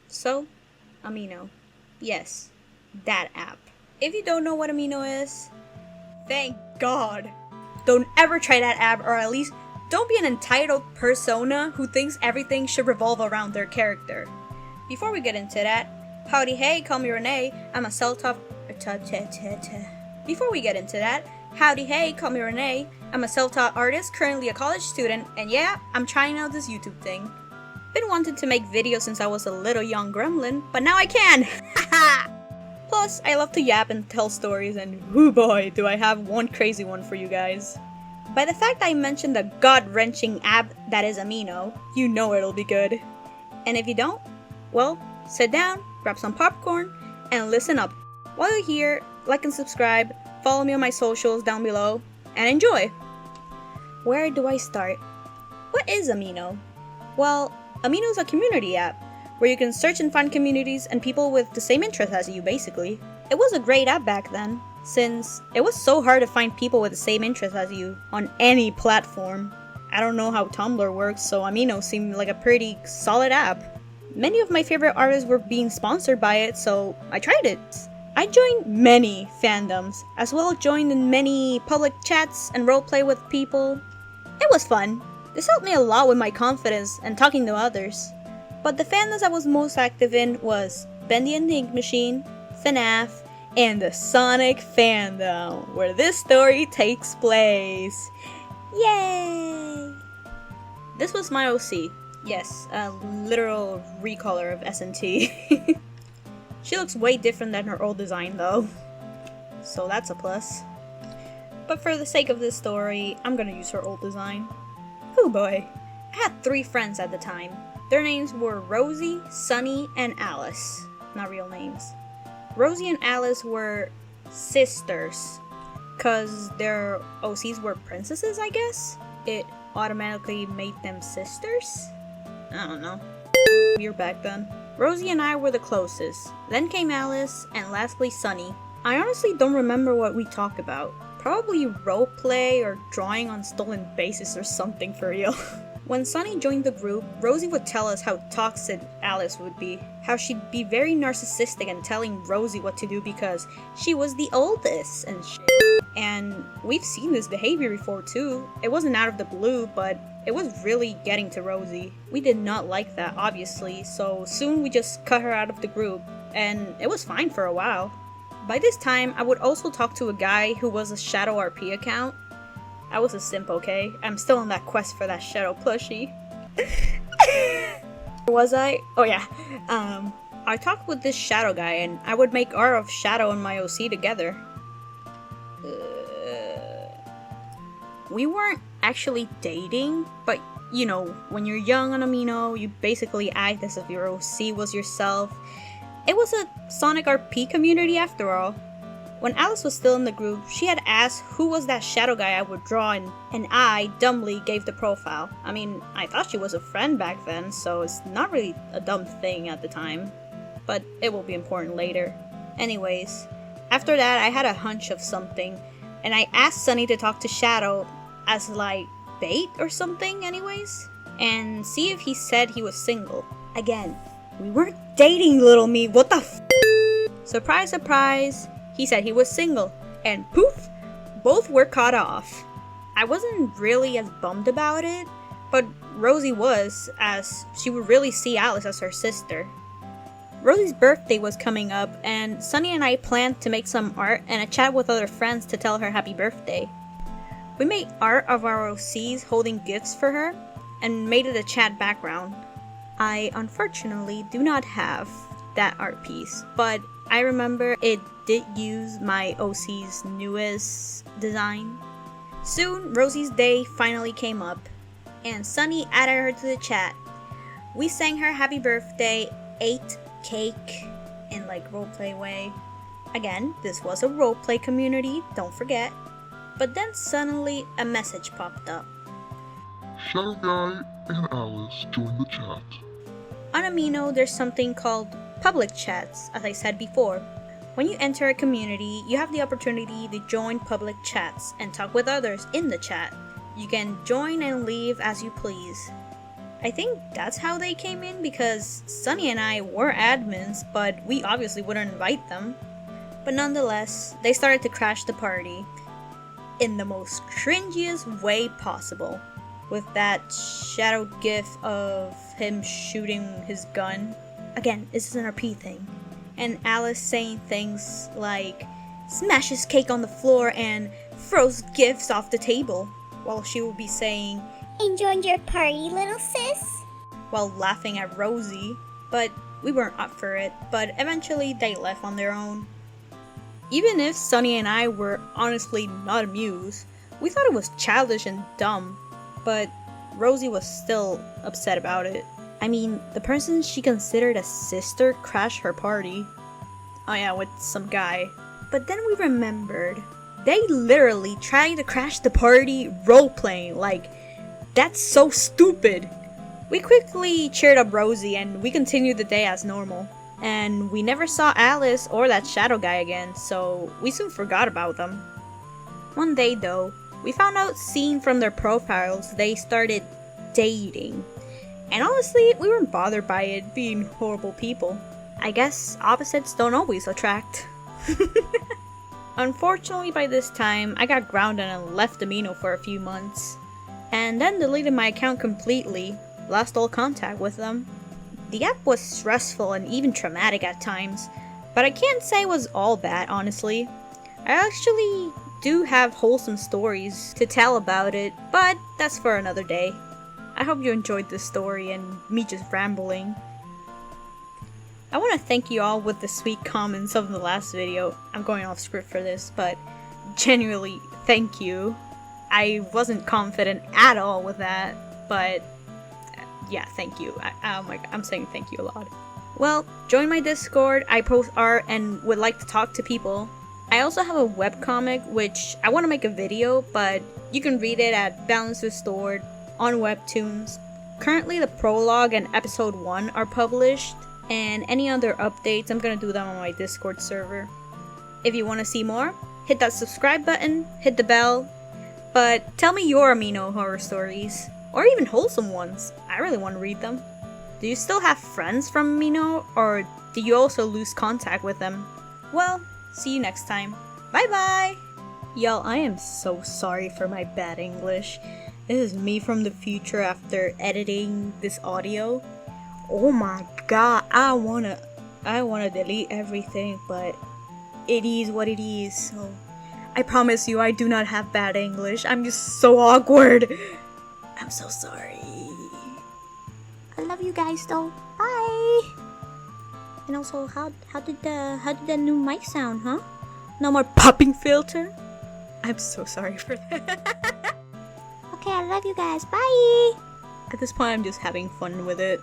So, Amino. Yes, that app. If you don't know what Amino is, thank God. Don't ever try that app, or at least don't be an entitled persona who thinks everything should revolve around their character. Before we get into that, howdy hey, call me Renee. I'm a self-taught. Before we get into that, howdy hey, call me Renee. I'm a self-taught artist, currently a college student, and yeah, I'm trying out this YouTube thing. Been wanting to make videos since I was a little young gremlin, but now I can! Plus, I love to yap and tell stories, and whoo boy, do I have one crazy one for you guys. By the fact I mentioned the gut-wrenching app that is Amino, you know it'll be good. And if you don't, well, sit down, grab some popcorn, and listen up. While you're here, like and subscribe, follow me on my socials down below, and enjoy! Where do I start? What is Amino? Well, Amino is a community app, where you can search and find communities and people with the same interests as you, basically. It was a great app back then, since it was so hard to find people with the same interests as you on any platform. I don't know how Tumblr works, so Amino seemed like a pretty solid app. Many of my favorite artists were being sponsored by it, so I tried it. I joined many fandoms, as well as joined in many public chats and roleplay with people. It was fun. This helped me a lot with my confidence and talking to others. But the fandoms I was most active in was Bendy and the Ink Machine, FNAF, and the Sonic fandom, where this story takes place. Yay! This was my OC. Yes, a literal recolor of SNT. She looks way different than her old design though, so that's a plus. But for the sake of this story, I'm gonna use her old design. Oh boy. I had 3 friends at the time. Their names were Rosie, Sunny, and Alice. Not real names. Rosie and Alice were sisters, cause their OCs were princesses, I guess? It automatically made them sisters? I don't know. Weird back then. Rosie and I were the closest. Then came Alice, and lastly Sunny. I honestly don't remember what we talked about. Probably roleplay or drawing on stolen bases or something for real. When Sunny joined the group, Rosie would tell us how toxic Alice would be. How she'd be very narcissistic and telling Rosie what to do because she was the oldest and shit. And we've seen this behavior before too. It wasn't out of the blue, but it was really getting to Rosie. We did not like that, obviously, so soon we just cut her out of the group, and it was fine for a while. By this time, I would also talk to a guy who was a Shadow RP account. I was a simp, okay? I'm still on that quest for that Shadow plushie. Was I? Oh yeah. I talked with this Shadow guy, and I would make art of Shadow and my OC together. We weren't actually dating, but you know, when you're young on Amino, you basically act as if your OC was yourself. It was a Sonic RP community after all. When Alice was still in the group, she had asked who was that Shadow guy I would draw, and I dumbly gave the profile. I mean, I thought she was a friend back then, so it's not really a dumb thing at the time. But it will be important later. Anyways, after that I had a hunch of something, and I asked Sunny to talk to Shadow as like bait or something anyways, and see if he said he was single. Again, we weren't dating, little me, what the f? Surprise, surprise, he said he was single, and poof, both were cut off. I wasn't really as bummed about it, but Rosie was, as she would really see Alice as her sister. Rosie's birthday was coming up, and Sunny and I planned to make some art and a chat with other friends to tell her happy birthday. We made art of our OCs holding gifts for her, and made it a chat background. I unfortunately do not have that art piece, but I remember it did use my OC's newest design. Soon, Rosie's day finally came up, and Sunny added her to the chat. We sang her happy birthday, ate cake in like roleplay way. Again, this was a roleplay community, don't forget. But then suddenly a message popped up. Shadow Guy and Alice joined the chat. On Amino, there's something called public chats, as I said before. When you enter a community, you have the opportunity to join public chats and talk with others in the chat. You can join and leave as you please. I think that's how they came in because Sunny and I were admins, but we obviously wouldn't invite them. But nonetheless, they started to crash the party in the most cringiest way possible, with that shadow gif of him shooting his gun. Again, this is an RP thing. And Alice saying things like, smashes cake on the floor and throws gifts off the table, while she would be saying, enjoying your party, little sis? while laughing at Rosie. But we weren't up for it, but eventually they left on their own. Even if Sunny and I were honestly not amused, we thought it was childish and dumb, but Rosie was still upset about it. I mean, the person she considered a sister crashed her party. Oh yeah, with some guy. But then we remembered, they literally tried to crash the party role-playing, like, that's so stupid. We quickly cheered up Rosie and we continued the day as normal. And we never saw Alice or that shadow guy again, so we soon forgot about them. One day though, we found out seen from their profiles they started dating. And honestly, we weren't bothered by it being horrible people. I guess opposites don't always attract. Unfortunately by this time, I got grounded and left Amino for a few months. And then deleted my account completely, lost all contact with them. The app was stressful and even traumatic at times, but I can't say it was all bad, honestly. I actually do have wholesome stories to tell about it, but that's for another day. I hope you enjoyed this story and me just rambling. I want to thank you all with the sweet comments of the last video. I'm going off script for this, but genuinely, thank you. I wasn't confident at all with that, but yeah, thank you. I'm saying thank you a lot. Well, join my Discord. I post art and would like to talk to people. I also have a webcomic, which I want to make a video, but you can read it at Balance Restored on Webtoons. Currently, the prologue and episode 1 are published, and any other updates, I'm gonna do them on my Discord server. If you want to see more, hit that subscribe button, hit the bell, but tell me your Amino horror stories. Or even wholesome ones. I really want to read them. Do you still have friends from Amino, or do you also lose contact with them? Well, see you next time. Bye bye! Y'all, I am so sorry for my bad English. This is me from the future after editing this audio. Oh my god, I wanna delete everything, but it is what it is, so I promise you I do not have bad English. I'm just so awkward. I'm so sorry. I love you guys though. Bye. And also, how did the new mic sound, huh? No more popping filter. I'm so sorry for that. Okay, I love you guys. Bye! At this point, I'm just having fun with it.